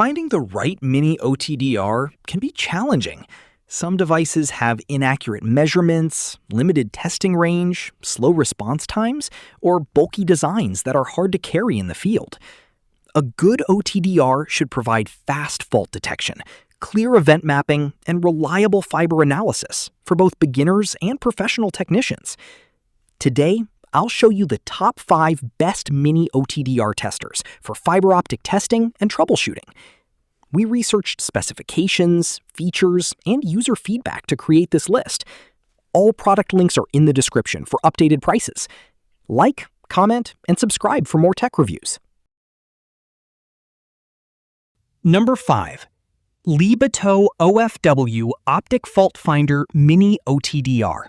Finding the right Mini OTDR can be challenging. Some devices have inaccurate measurements, limited testing range, slow response times, or bulky designs that are hard to carry in the field. A good OTDR should provide fast fault detection, clear event mapping, and reliable fiber analysis for both beginners and professional technicians. Today, I'll show you the top 5 best Mini OTDR testers for fiber optic testing and troubleshooting. We researched specifications, features, and user feedback to create this list. All product links are in the description for updated prices. Like, comment, and subscribe for more tech reviews. Number 5. LeeBeTo OFW Optic Fault Finder Mini OTDR.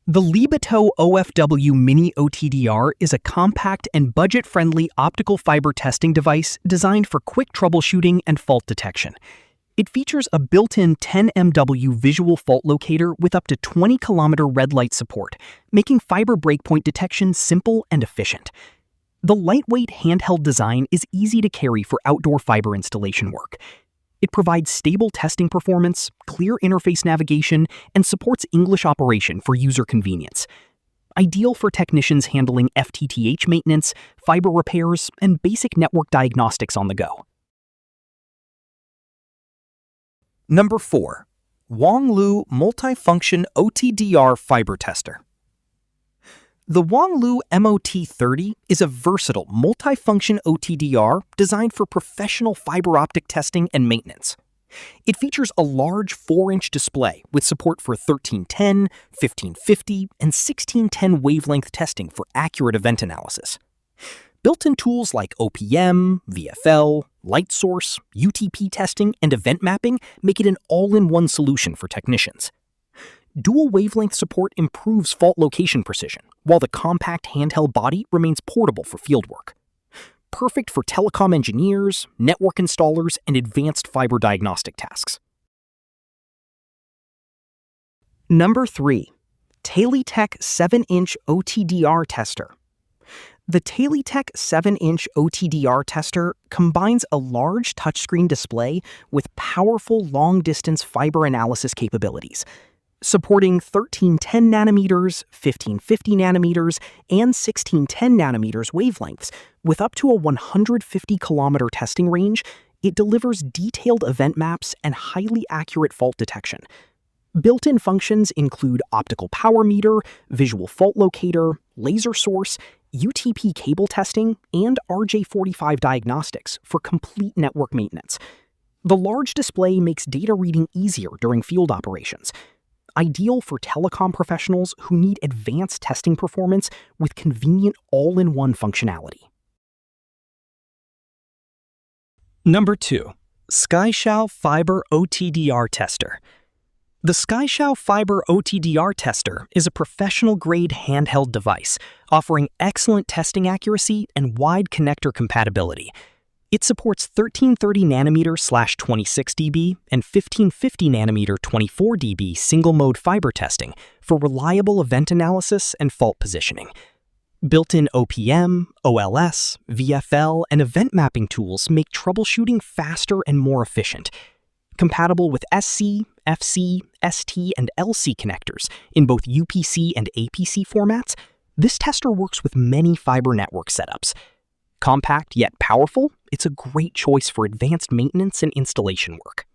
The LeeBeTo OFW Mini OTDR is a compact and budget-friendly optical fiber testing device designed for quick troubleshooting and fault detection. It features a built-in 10 MW visual fault locator with up to 20 km red light support, making fiber breakpoint detection simple and efficient. The lightweight handheld design is easy to carry for outdoor fiber installation work. It provides stable testing performance, clear interface navigation, and supports English operation for user convenience. Ideal for technicians handling FTTH maintenance, fiber repairs, and basic network diagnostics on the go. Number 4. WANGLU Multifunction OTDR Fiber Tester. The WANGLU MOT30 is a versatile multifunction OTDR designed for professional fiber optic testing and maintenance. It features a large 4-inch display with support for 1310, 1550, and 1610 wavelength testing for accurate event analysis. Built-in tools like OPM, VFL, light source, UTP testing, and event mapping make it an all-in-one solution for technicians. Dual wavelength support improves fault location precision, while the compact handheld body remains portable for fieldwork. Perfect for telecom engineers, network installers, and advanced fiber diagnostic tasks. Number 3. TahLiTech 7-inch OTDR Tester. The TahLiTech 7-inch OTDR tester combines a large touchscreen display with powerful long-distance fiber analysis capabilities. Supporting 1310 nanometers, 1550 nanometers, and 1610 nanometers wavelengths, with up to a 150 kilometer testing range, it delivers detailed event maps and highly accurate fault detection. Built-in functions include optical power meter, visual fault locator, laser source, UTP cable testing, and RJ45 diagnostics for complete network maintenance. The large display makes data reading easier during field operations. Ideal for telecom professionals who need advanced testing performance with convenient all-in-one functionality. Number 2. SKYSHL Fiber OTDR Tester. The SKYSHL Fiber OTDR Tester is a professional-grade handheld device offering excellent testing accuracy and wide connector compatibility. It supports 1330 nanometer/26 dB and 1550 nanometer 24 dB single-mode fiber testing for reliable event analysis and fault positioning. Built-in OPM, OLS, VFL, and event mapping tools make troubleshooting faster and more efficient. Compatible with SC, FC, ST, and LC connectors in both UPC and APC formats, this tester works with many fiber network setups. Compact yet powerful, it's a great choice for advanced maintenance and installation work.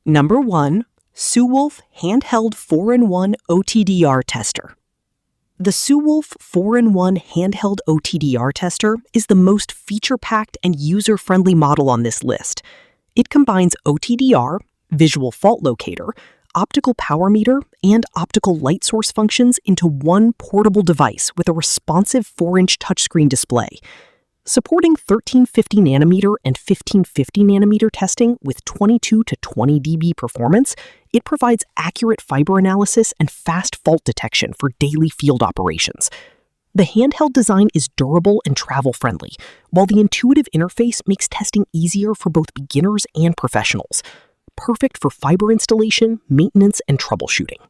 Number 1. SUWOLF Handheld 4-in-1 OTDR Tester. The SUWOLF 4-in-1 Handheld OTDR Tester is the most feature-packed and user-friendly model on this list. It combines OTDR, visual fault locator, optical power meter, and optical light source functions into one portable device with a responsive 4-inch touchscreen display. Supporting 1350 nanometer and 1550 nanometer testing with 22 to 20 dB performance, it provides accurate fiber analysis and fast fault detection for daily field operations. The handheld design is durable and travel-friendly, while the intuitive interface makes testing easier for both beginners and professionals. Perfect for fiber installation, maintenance, and troubleshooting.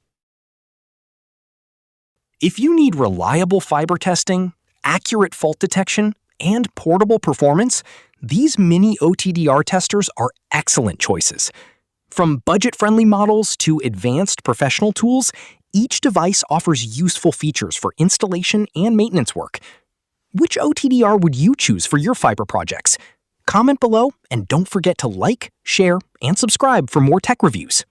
If you need reliable fiber testing, accurate fault detection, and portable performance, these Mini OTDR testers are excellent choices. From budget-friendly models to advanced professional tools, each device offers useful features for installation and maintenance work. Which OTDR would you choose for your fiber projects? Comment below and don't forget to like, share, and subscribe for more tech reviews.